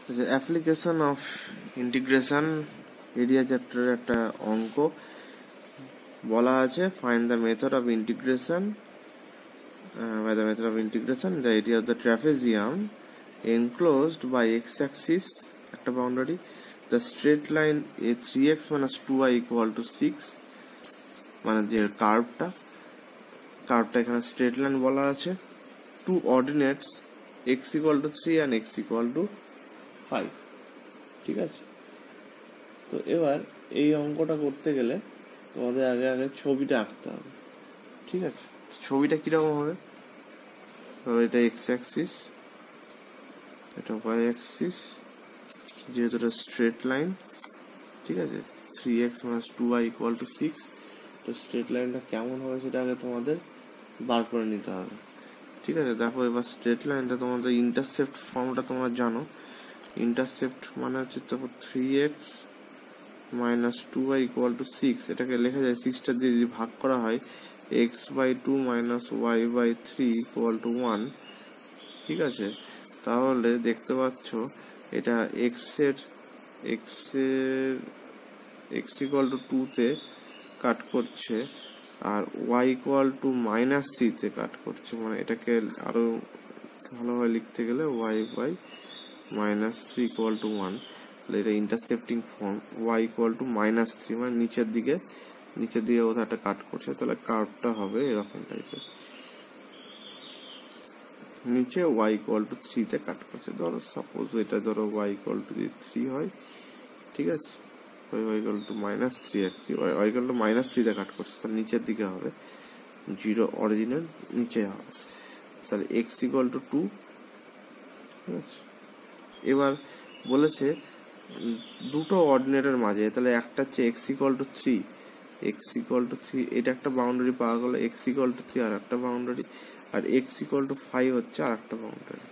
Application of integration area চ্যাপ্টারের একটা অঙ্ক বলা আছে, find the method of integration by the method of integration the area of the trapezium enclosed by x-axis একটা boundary, the straight line a 3x minus 2y equal to 6 মানে যে কার্ভটা এখানে straight line বলা আছে, two ordinates x equal to 3 and x equal to 5। ঠিক আছে, তো এবার এই অঙ্কটা করতে গেলে তোমাদের আগে ছবিটা আঁকতে হবে। ঠিক আছে, ছবিটা কিরকম হবে? এটা এক্স অ্যাক্সিস, এটা ওয়াই অ্যাক্সিস, যেহেতু এটা স্ট্রেট লাইন। ঠিক আছে, 3x minus 2y equal to 6। তো স্ট্রেট লাইনটা কেমন হবে সেটা আগে তোমাদের বার করে নিতে হবে। ঠিক আছে, দেখো এবার স্ট্রেট লাইনটা তোমাদের ইন্টারসেপ্ট ফর্মটা তোমরা জানো। ইন্টারসেপ্ট মানে হচ্ছে তারপর 3x minus 2y equal to 6, এটাকে লেখা যায় 6টা দিয়ে যদি ভাগ করা হয় x by 2 minus y by 3 equal to 1। ঠিক আছে, তাহলে দেখতে পাচ্ছ এটা x equal to 2 তে কাট করছে আর y equal to minus 3 তে কাট করছে, মানে এটাকে আরো ভালোভাবে লিখতে গেলে y by minus 3 equal to 1। তাহলে এটা intercepting form, y equal to minus 3 মানে নিচের দিকে কোথাও একটা কাট করছে, তাহলে কার্ভটা হবে এরকম টাইপের, নিচে y equal to 3 তে কাট করছে। ধরো সাপোজ এটা ধরো y equal to 3 হয়। ঠিক আছে, y equal to minus 3 আর কি, y equal to minus 3 তে কাট করছে, তাহলে নিচের দিকে হবে 0 অরিজিনাল, নিচে হবে। তাহলে x equal to 2। ঠিক আছে, এবার বলেছে দুটো অর্ডিনেটের মাঝে, তাহলে একটা হচ্ছে x equal to 3, এটা একটা বাউন্ডারি পাওয়া গেল, x equal to 3 আর একটা বাউন্ডারি, আর x equal to 5 হচ্ছে আর একটা বাউন্ডারি।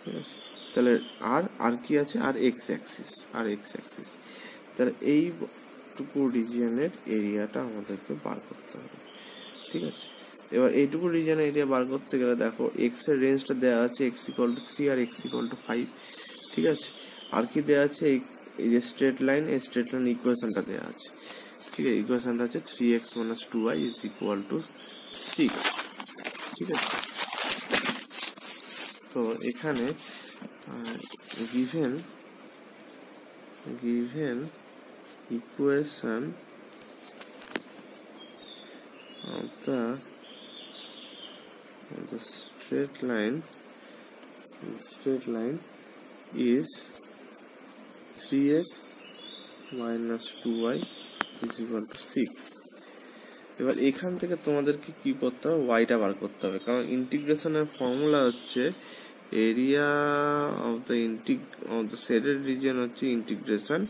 ঠিক আছে, তাহলে আর কি আছে, আর x অ্যাক্সিস। তাহলে এইটুকু রিজিয়নের এরিয়াটা আমাদেরকে বার করতে হবে। ঠিক আছে, এবার এইটুকু রিজিয়নের এরিয়া বার করতে গেলে দেখো x এর রেঞ্জটা দেওয়া আছে x equal to 3 R x equal to 5। ঠিক আছে, আর কি দেওয়া আছে, এই যে স্ট্রেট লাইন, এই স্ট্রেট লাইন ইকুয়েশনটা দেওয়া আছে। ঠিক আছে, ইকুয়েশনটা আছে 3x minus 2y is equal to 6। ঠিক আছে, তো এখানে given equation of the straight line is 3x minus 2y is equal to 6। এবার এখান থেকে তোমাদেরকে কি করতে হবে, ওয়াইটা বার করতে হবে, কারণ ইন্টিগ্রেশনের ফর্মুলা হচ্ছে area of the shaded region হচ্ছে ইন্টিগ্রেশন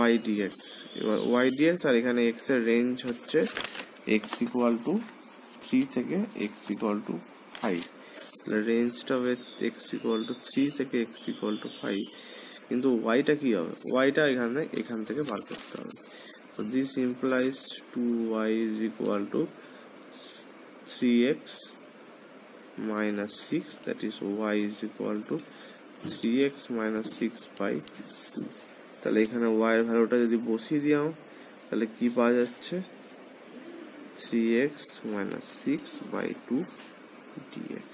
y dx। এবার y dx আর এখানে x এর রেঞ্জ হচ্ছে x equal to 3 থেকে x equal to 5। তাহলে রেঞ্জটা হবে x equal to 3 থেকে x equal to 5, কিন্তু yটা কি হবে, yটা এখান থেকে বার করতে হবে। So this implies 2y is equal to 3x minus 6, that is y is equal to 3x minus 6 by 2। তাহলে এখানে y এর ভ্যালুটা যদি বসিয়ে দিও তাহলে কি পাওয়া যাচ্ছে, 3x minus 6 by 2 dx।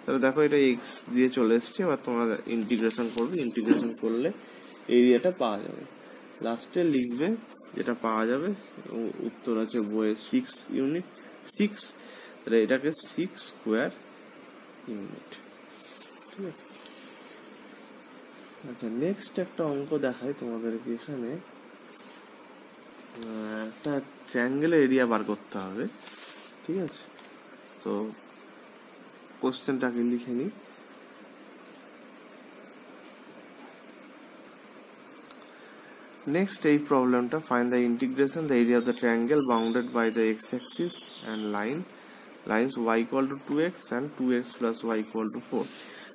তাহলে দেখো এটা x দিয়ে চলে এসছে, এবার তোমরা ইন্টিগ্রেশন করবে, ইন্টিগ্রেশন করলে এরিয়াটা পাওয়া যাবে। লাস্টে লিখবে যেটা পাওয়া যাবে, উত্তর আছে বইয়ে 6 ইউনিট 6, তাহলে এটাকে 6 স্কোয়ার ইউনিট। ঠিক আছে, আচ্ছা নেক্সট একটা অঙ্ক দেখাই তোমাদেরকে। এখানে একটা ট্রায়াঙ্গেলের এরিয়া বার করতে হবে। ঠিক আছে, তো কোশ্চেনটাকে লিখে নিই। নেক্সট এই প্রবলেমটা, find the integration the area of the triangle bounded by the x axis and lines y equal to 2x and 2x plus y equal to 4।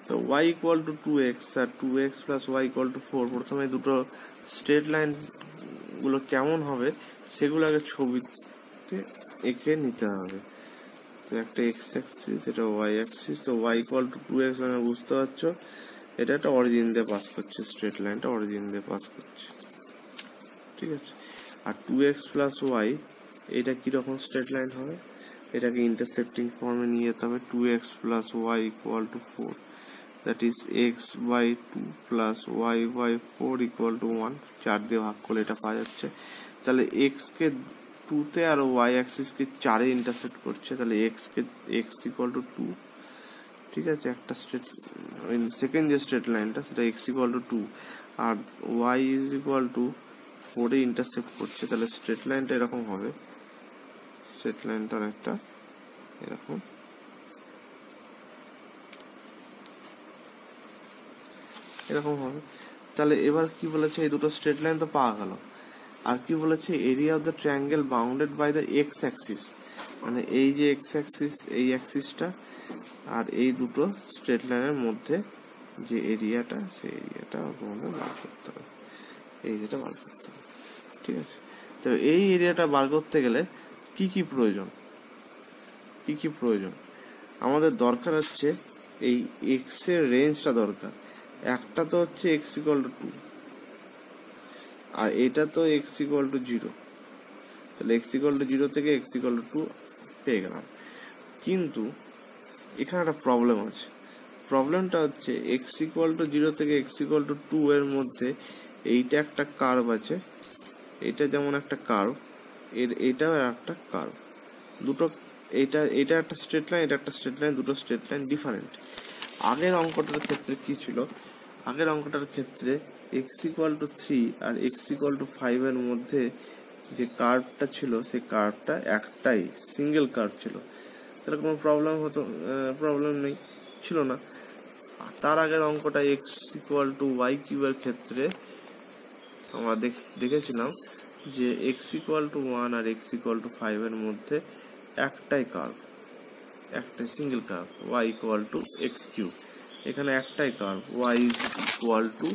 তো y equal to 2x আর 2x plus y equal to 4, প্রথমে দুটো straight line গুলো কেমন হবে সেগুলো আগে ছবিতে এঁকে নিতে হবে। তো একটা এক্স অ্যাক্সিস, এটা ওয়াই অ্যাক্সিস। তো ওয়াই ইকুয়াল টু 2x মানে বুঝতে পারছো এটা একটা অরিজিন দিয়ে পাস করছে, স্ট্রেট লাইনটা অরিজিন দিয়ে পাস করছে, ঠিক আছে। আর 2x প্লাস ওয়াই এটা কিরকম স্ট্রেট লাইন হবে, এটাকে ইন্টারসেক্টিং ফর্মে নিয়ে যেতে হবে। 2x plus y equal to 4, that is x by 2 plus y by 4 equal to 1। 4 দিয়ে ভাগ করলে এটা পাওয়া যাচ্ছে। তাহলে x কে 2 তে আর y অ্যাক্সিস কে 4 এ ইন্টারসেক্ট করছে, তাহলে x ইকুয়াল টু 2, ঠিক আছে। একটা স্ট্রেট সেকেন্ড যে স্ট্রেট লাইনটা সেটা x ইকুয়াল টু 2 আর y ইজ ইকুয়াল টু 4 এ ইন্টারসেক্ট করছে, তাহলে স্ট্রেট লাইনটা এরকম হবে। স্ট্রেট লাইনটা অনেকটা এরকম, এরকম হবে। তাহলে এবার কি বলেছে, এই দুটো স্ট্রেট লাইন তো পাওয়া গেল। আর কি বলেছে, area of the triangle bounded by the x axis, মানে এই যে এক্স অ্যাক্সিস, এই অ্যাক্সিসটা আর এই দুটো স্ট্রেট লাইনের মধ্যে যে এরিয়াটা, সেই এরিয়াটা তোমাদের বার করতে হবে, এই যেটা বার করতে হবে, ঠিক আছে। তো এই এরিয়াটা বার করতে গেলে কি কি প্রয়োজন, কি কি প্রয়োজন আমাদের দরকার হচ্ছে, এই এক্স এর রেঞ্জটা দরকার। একটা তো হচ্ছে এক্স ইকুয়াল টু 2 আর এটা তো এক্স ইকুয়াল টু 0, তাহলে এক্স ইকুয়াল টু 0 থেকে এক্স ইকুয়াল টু 2 পেয়ে গেলাম। কিন্তু এখানে একটা প্রবলেম আছে। প্রবলেমটা হচ্ছে এক্স ইকুয়াল টু 0 থেকে এক্স ইকুয়াল টু 2 এর মধ্যে এইটা একটা কার্ভ আছে, এটা যেমন একটা কার্ভ, এটাও একটা কার্ভ, দুটো, এটা একটা স্ট্রেট লাইন, এটা একটা স্ট্রেট লাইন, দুটো স্ট্রেট লাইন ডিফারেন্ট। আগের অঙ্কটার ক্ষেত্রে কি ছিল, আগের অঙ্কটার ক্ষেত্রে এক্স ইকুয়াল টু 3 আর এক্স ইকুয়াল টু 5 এর মধ্যে যে কার্ভটা ছিল, সেই কার্ভটা একটাই সিঙ্গেল কার্ভ ছিল, তাহলে কোনো প্রবলেম নেই, ছিল না। তার আগের অঙ্কটা এক্স ইকুয়াল টু ওয়াই কিউবের ক্ষেত্রে আমরা দেখেছিলাম যে এক্স ইকুয়াল টু 1 আর এক্স ইকুয়াল টু 5 এর মধ্যে একটাই কার্ভ, একটাই single curve, y equal to x cube. এখানে একটাই curve, y is equal to,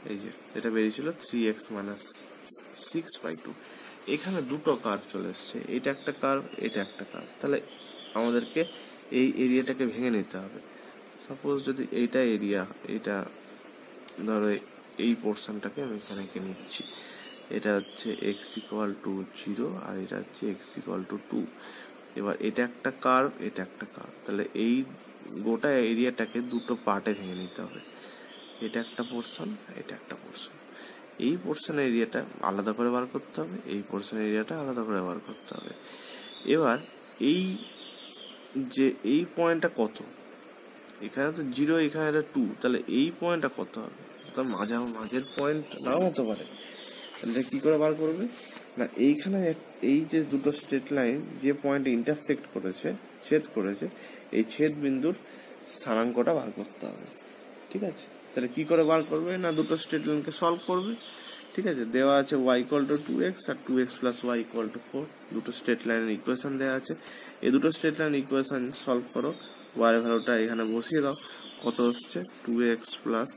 এই যে এটা বেরিয়েছিল 3x মাইনাস 6/2। এখানে দুটো কার্ভ চলে এসছে, এটা একটা কার্ভ, এটা একটা কার্ভ। তাহলে আমাদেরকে এই এরিয়াটাকে ভেঙে নিতে হবে। সাপোজ যদি এইটা এরিয়া, এটা ধরো এই পোর্শনটাকে আমি এখানে নিচ্ছি, এটা হচ্ছে এক্স ইকুয়াল টু 0 আর এটা হচ্ছে এক্স ইকুয়াল টু 2। এবার এটা একটা কার্ভ, এটা একটা কার্ভ, তাহলে এই গোটা এরিয়াটাকে দুটো পার্টে ভেঙে নিতে হবে। এটা একটা পোর্শন, এটা একটা পোর্শন। এই পোর্শন এরিয়াটা আলাদা করে বার করতে হবে, এই পোর্শন এরিয়াটা আলাদা করে বার করতে হবে। এবার এই যে এই পয়েন্টটা কত, এখানে তো 0, এখানে এটা 2, তাহলে এই পয়েন্টটা কত হবে, মাঝের পয়েন্ট নাও হতে পারে। তাহলে কি করে বার করবে না, এইখানে এই যে দুটো স্ট্রেট লাইন যে পয়েন্টে ইন্টারসেক্ট করেছে, ছেদ করেছে, এই ছেদ বিন্দুর স্থানাঙ্কটা বার করতে হবে, ঠিক আছে। তাহলে কি করে বার করবে না, দুটো স্ট্রেট লাইনকে সলভ করবে, ঠিক আছে। দেওয়া আছে y ইকুয়াল টু 2x আর 2x plus y equal to 4, দুটো স্ট্রেট লাইনের ইকুয়েশন দেওয়া আছে। এই দুটো স্ট্রেট লাইন ইকুয়েশন সলভ করো, y এর ভ্যালুটা এখানে বসিয়ে দাও, কত হচ্ছে 2x প্লাস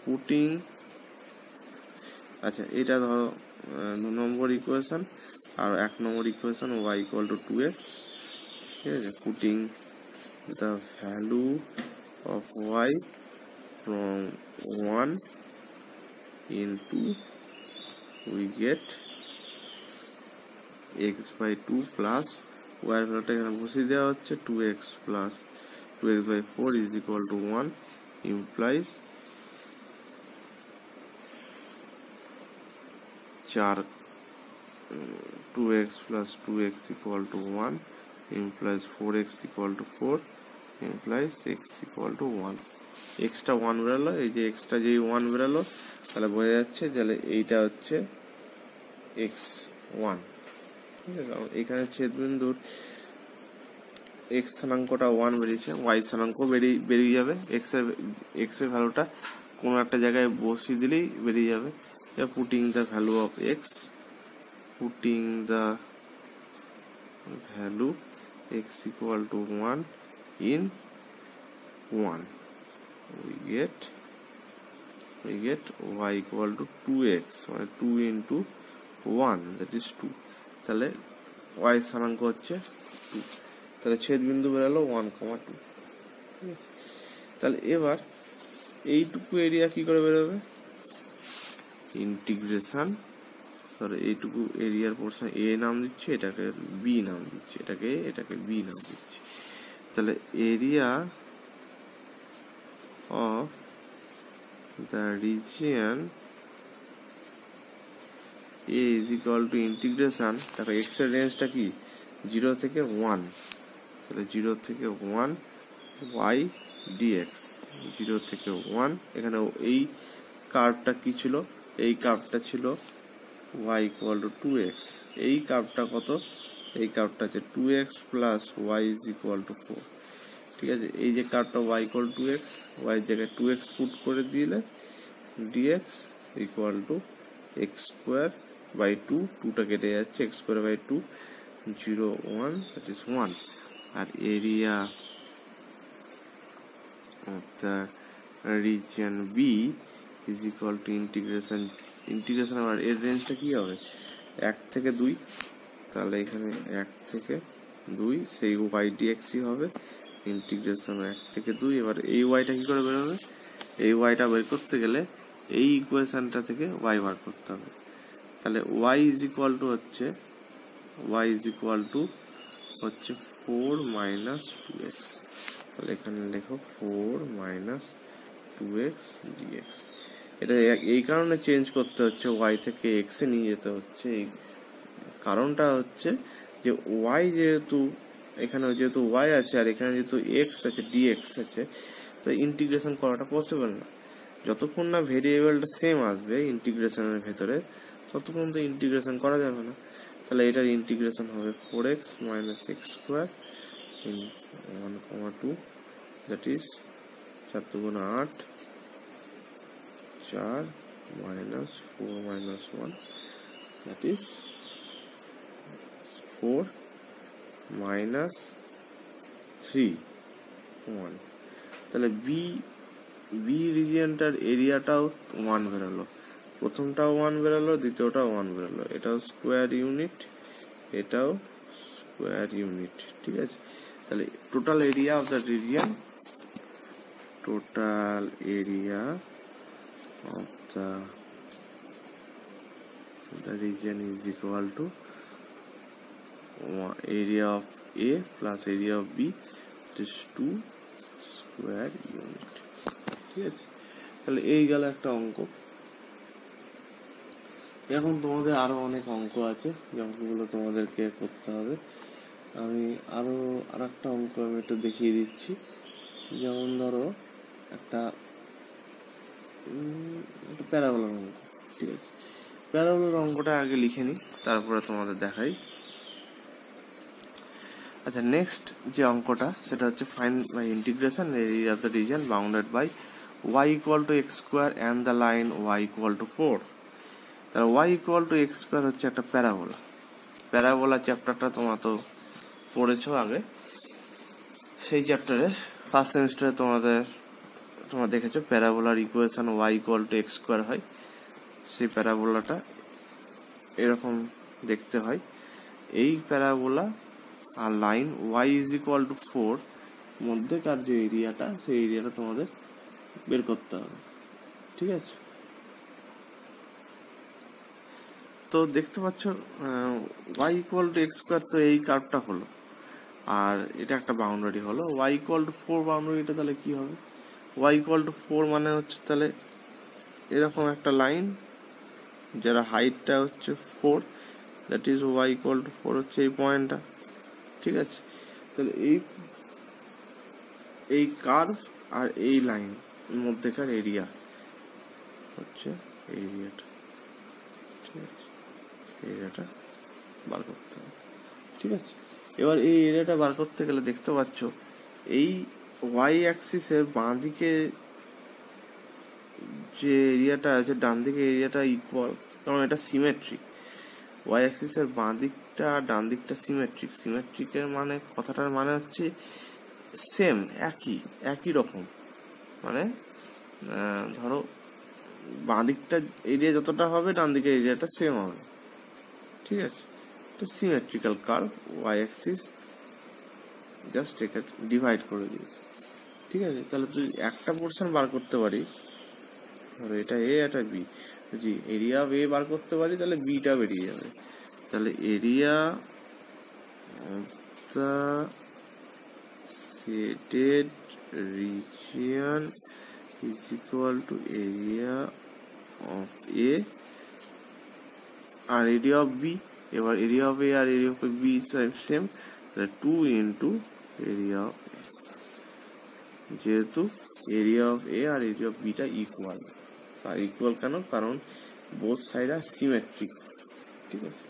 পুটিং, আচ্ছা এটা ধরো 2 নম্বর ইকুয়েশন, আর 1 নম্বর equation y equal to 2x, ঠিক আছে। Putting the value of y from 1 into we get x by 2 plus y এর ভ্যালুটা এখানে বসিয়ে দেওয়া হচ্ছে 2x plus 2x by 4 is equal to 1 implies 2x plus 2x equal to 1 implies 4x equal to 4 implies x equal to 1। Extra 1 বেরোলো, এই যে extra যেই 1 বেরোলো, তাহলে বোঝা যাচ্ছে তাহলে এইটা হচ্ছে x1, ঠিক আছে। এখানে ছেদ বিন্দুর x স্থানাঙ্কটা 1 বেরিয়েছে, y স্থানাঙ্ক বেরিয়ে যাবে, x এর ভ্যালুটা কোনো একটা জায়গায় বসিয়ে দিলেই বেরিয়ে যাবে। Putting the value of x, putting the value x equal to 1 in 1, we get y equal to 2x, মানে 2 into 1, that is 2। তাহলে y স্থানাঙ্ক হচ্ছে 2। তাহলে ছেদ বিন্দু বেরোলো 1,2। ঠিক আছে, তাহলে এবার এইটুকু এরিয়া কি করে বেরোবে, ইন্টিগ্রেশন, ধরো এইটুকু এরিয়ার পোর্শন এ নাম দিচ্ছি, এটাকে বি নাম দিচ্ছি, এটাকে বি নাম দিচ্ছি। তাহলে area of the region A is equal two integration, দেখো এক্স এর রেঞ্জটা কি 0 থেকে 1, তাহলে 0 থেকে 1 y dx, 0 থেকে 1, এখানে এই কার্ভটা কি ছিল, এই কার্ভটা ছিল y ইকুয়াল টু 2x, এই কার্ভটা কত, এই কার্ভটা আছে 2x plus y is equal to 4। ঠিক আছে, এই যে কার্ভটা y equal to 2x, y এর জায়গায় 2x পুট করে দিলে dx equal to x square by 2, 2টা কেটে যাচ্ছে, x square by 2, 0 1, that is 1। আর area of the region B is equal to integration আবার এর রেঞ্জটা কি হবে 1 থেকে 2, তাহলে এখানে 1 থেকে 2 সেই y dx হবে, ইন্টিগ্রেশন 1 থেকে 2। এবার এই yটা কি করে বের হবে, এই yটা বের করতে গেলে এই ইকুয়েশনটা থেকে y বার করতে হবে। তাহলে y ইজ ইকুয়াল টু হচ্ছে 4 মাইনাস 2x, তাহলে এখানে লেখো 4 মাইনাস 2x dx। এটা এই কারণে চেঞ্জ করতে হচ্ছে, y থেকে x এ নিয়ে যেতে হচ্ছে, এই কারণটা হচ্ছে যে y যেহেতু এখানে যেহেতু y আছে আর এখানে যেহেতু x আছে dx আছে, তো ইন্টিগ্রেশন করাটা পসিবল না। যতক্ষণ না ভেরিয়েবলটা সেম আসবে ইন্টিগ্রেশনের ভেতরে ততক্ষণ তো ইন্টিগ্রেশন করা যাবে না। তাহলে এটার ইন্টিগ্রেশন হবে 4x minus x square in 1,2, that is 4 দুগুণ 8, 4 minus 4 minus 1, that is 4 minus 3 1। তাহলে বি রিজিয়নটার এরিয়াটাও 1 বেরোলো, প্রথমটাও 1 বেরোলো, দ্বিতীয়টাও 1 বেরোলো, এটাও স্কোয়ার ইউনিট, এটাও স্কোয়ার ইউনিট। ঠিক আছে, তাহলে total area of the region, total area of the region is equal to area of A plus area of B, it is 2 square unit। ঠিক আছে, তাহলে এই গেল একটা অঙ্ক। এখন তোমাদের আরো অনেক অঙ্ক আছে, যে অঙ্কগুলো তোমাদেরকে করতে হবে। আমি আর একটা অঙ্ক আমি একটু দেখিয়ে দিচ্ছি। যেমন ধরো একটা প্যারাবোলার অঙ্ক। ঠিক আছে, প্যারাবোলার অঙ্কটা আগে লিখে নিই, তারপরে তোমাদের দেখাই। আচ্ছা, নেক্সট যে অঙ্কটা সেটা হচ্ছে find by integration area of the region bounded by y equal to x square and the line y equal to 4। তাহলে y equal to x square হচ্ছে একটা প্যারাবোলা চ্যাপ্টারটা তোমরা তো পড়েছো আগে, সেই চ্যাপ্টারে ফার্স্ট সেমিস্টারে তোমরা দেখেছো প্যারাবোলার equation y equal to x square হয়। সেই প্যারাবোলাটা এরকম দেখতে হয়, এই প্যারাবোলা আর line y is equal to 4 মধ্যেকার যে এরিয়াটা, সেই এরিয়াটা তোমাদের বের করতে হবে। ঠিক আছে, তো দেখতে পাচ্ছ y equal to x square, তো এই কার্ভটা হলো, আর এটা একটা বাউন্ডারি হলো y ইকুয়াল টু 4 বাউন্ডারিটা। তাহলে কি হবে, y ইকুয়াল টু 4 মানে হচ্ছে তাহলে এরকম একটা লাইন যার হাইটটা হচ্ছে 4, that is y equal to 4 হচ্ছে এই পয়েন্টটা। ঠিক আছে, তাহলে এই কার্ভ আর এই লাইন মধ্যেকার এরিয়া হচ্ছে এরিয়াটা। ঠিক আছে, এরিয়াটা বার করতে হবে। ঠিক আছে, এবার এই এরিয়াটা বার করতে গেলে দেখতে পাচ্ছ এই y অ্যাক্সিসের বাঁ দিকে যে এরিয়াটা আছে ডান দিকে এরিয়াটা ইকুয়াল, কারণ এটা সিমেট্রিক। y অ্যাক্সিসের বাঁ দিকটা ডান দিকটা সিমেট্রিকের মানে কথাটার মানে হচ্ছে সেম, একই রকম। মানে ধরো বাঁ দিকটা এরিয়া যতটা হবে ডান দিকের এরিয়াটা সেম হবে। ঠিক আছে, তো symmetrical curve y Axis just একে ডিভাইড করে দিয়েছি, ঠিক আছে। তাহলে তুই একটা পোর্শন বার করতে পারি, ধরো এটা এ এটা বি, যদি এরিয়া অফ এ বার করতে পারি তাহলে বিটা বেরিয়ে যাবে। তাহলে area of the shaded region is equal to area of A আর এরিয়া অফ বি। এবার এরিয়া অফ এ আর এরিয়া অফ বি সেম, তাহলে 2 ইন্টু এরিয়া অফ এ, যেহেতু এরিয়া অফ এ আর এরিয়া অফ বিটা ইকুয়াল। আর equal কেন? কারণ both side আর symmetric, ঠিক আছে।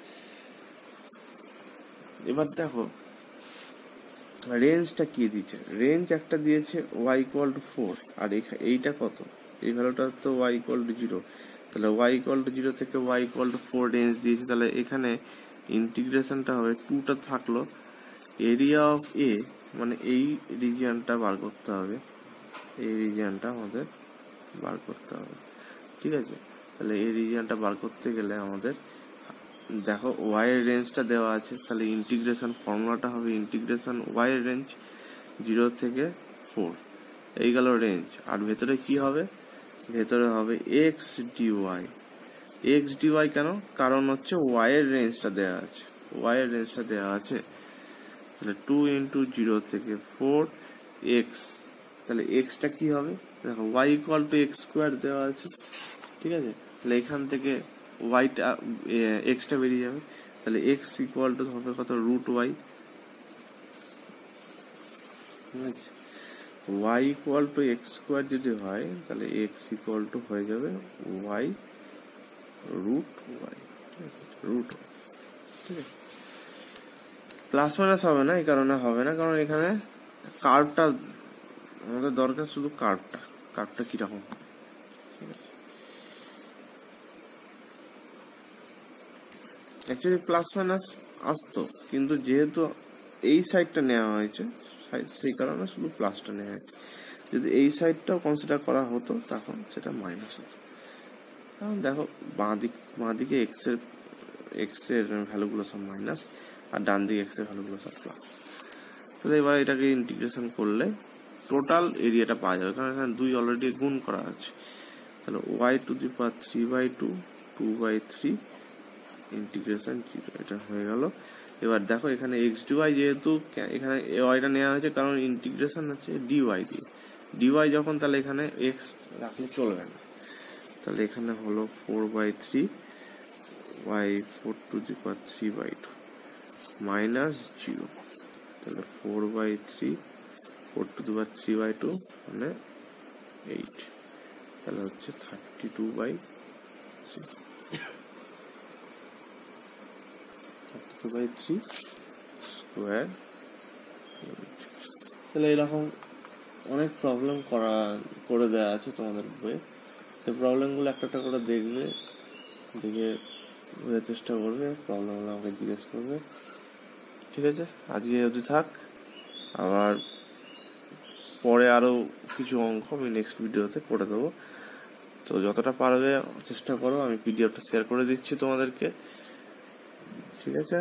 এবার দেখো রেঞ্জটা কি দিয়েছে, রেঞ্জ একটা দিয়েছে y ইকুয়াল টু 4, আর এইটা কত, এই ভ্যালুটা তো y ইকুয়াল টু 0, তাহলে y ইকুয়াল টু 0 থেকে y ইকুয়াল টু 4 রেঞ্জ দিয়েছে। তাহলে এখানে ইন্টিগ্রেশনটা হবে 2টা থাকলো, এরিয়া অফ এ মানে এই রিজিয়নটা বার করতে হবে, এই রিজিয়নটা আমাদের বার করতে হবে, ঠিক আছে। তাহলে এই রিজিয়নটা বার করতে গেলে আমাদের দেখো y এর রেঞ্জটা দেওয়া আছে, তাহলে ইন্টিগ্রেশন ফর্মুলাটা হবে ইন্টিগ্রেশন y এর রেঞ্জ 0 থেকে 4, এই গেল রেঞ্জ। আর ভেতরে কি হবে, ভেতরে হবে x dy। x dy কেন? কারণ হচ্ছে y এর রেঞ্জটা দেওয়া আছে, y এর রেঞ্জটা দেওয়া আছে, তাহলে 2 ইন্টু 0 থেকে 4 x, তাহলে xটা কি হবে, দেখো y equal to x square দেওয়া আছে, ঠিক আছে। তাহলে এখান থেকে ওয়াইটা এক্সটা বেরিয়ে যাবে, তাহলে এক্স ইকুয়াল টু হবে কত, রুট ওয়াই, ঠিক আছে। ওয়াই ইকুয়াল টু এক্স স্কোয়ার যদি হয় তাহলে এক্স ইকুয়াল টু হয়ে যাবে ওয়াই রুট ওয়াই, ঠিক আছে, রুট ওয়াই, ঠিক আছে। প্লাস মাইনাস হবে না, এই কারণে হবে না কারণ এখানে কার্ভটা আমাদের দরকার, শুধু কার্ভটা কিরকম, ঠিক আছে। অ্যাকচুয়ালি প্লাস মাইনাস আসতো, কিন্তু যেহেতু এই সাইডটা নেওয়া হয়েছে সেই কারণে শুধু প্লাসটা নেওয়া হয়েছে। যদি এই সাইডটাও কনসিডার করা হতো তখন সেটা মাইনাস হতো। কারণ দেখো বাঁ দিকে এক্স এর ভ্যালুগুলো সব মাইনাস, আর ডান দিকে এক্স এর ভ্যালুগুলো সব প্লাস। তাহলে এবার এটাকে ইন্টিগ্রেশন করলে টোটাল এরিয়াটা পাওয়া যাবে, কারণ এখানে 2 অলরেডি গুণ করা আছে। তাহলে y to the power 3/2 2/3 integration 0, এটা হয়ে গেল। এবার দেখো এখানে x dy, যেহেতু এখানে ওয়াইটা নেওয়া হয়েছে কারণ ইন্টিগ্রেশন আছে dy দিয়ে, dy যখন তাহলে এখানে x রাখলে চলবে না, তাহলে এখানে হলো 4/3 y 4 to the power 3/2 minus 0, তাহলে 4/3 4 টু দি পাওয়ার 3/2 মানে 8, তাহলে হচ্ছে 32/3 স্কোয়ার। তাহলে এরকম অনেক প্রবলেম করে দেওয়া আছে তোমাদের বইয়ে, এই প্রবলেমগুলো একটা করে দেখবে, দেখে বোঝার চেষ্টা করবে, প্রবলেমগুলো আমাকে জিজ্ঞেস করবে, ঠিক আছে। আজকে যদি থাক, আবার পরে আরো কিছু অঙ্ক আমি নেক্সট ভিডিওতে করে দেবো। তো যতটা পারবে চেষ্টা করো, আমি পিডিএফটা শেয়ার করে দিচ্ছি তোমাদেরকে, ঠিক আছে।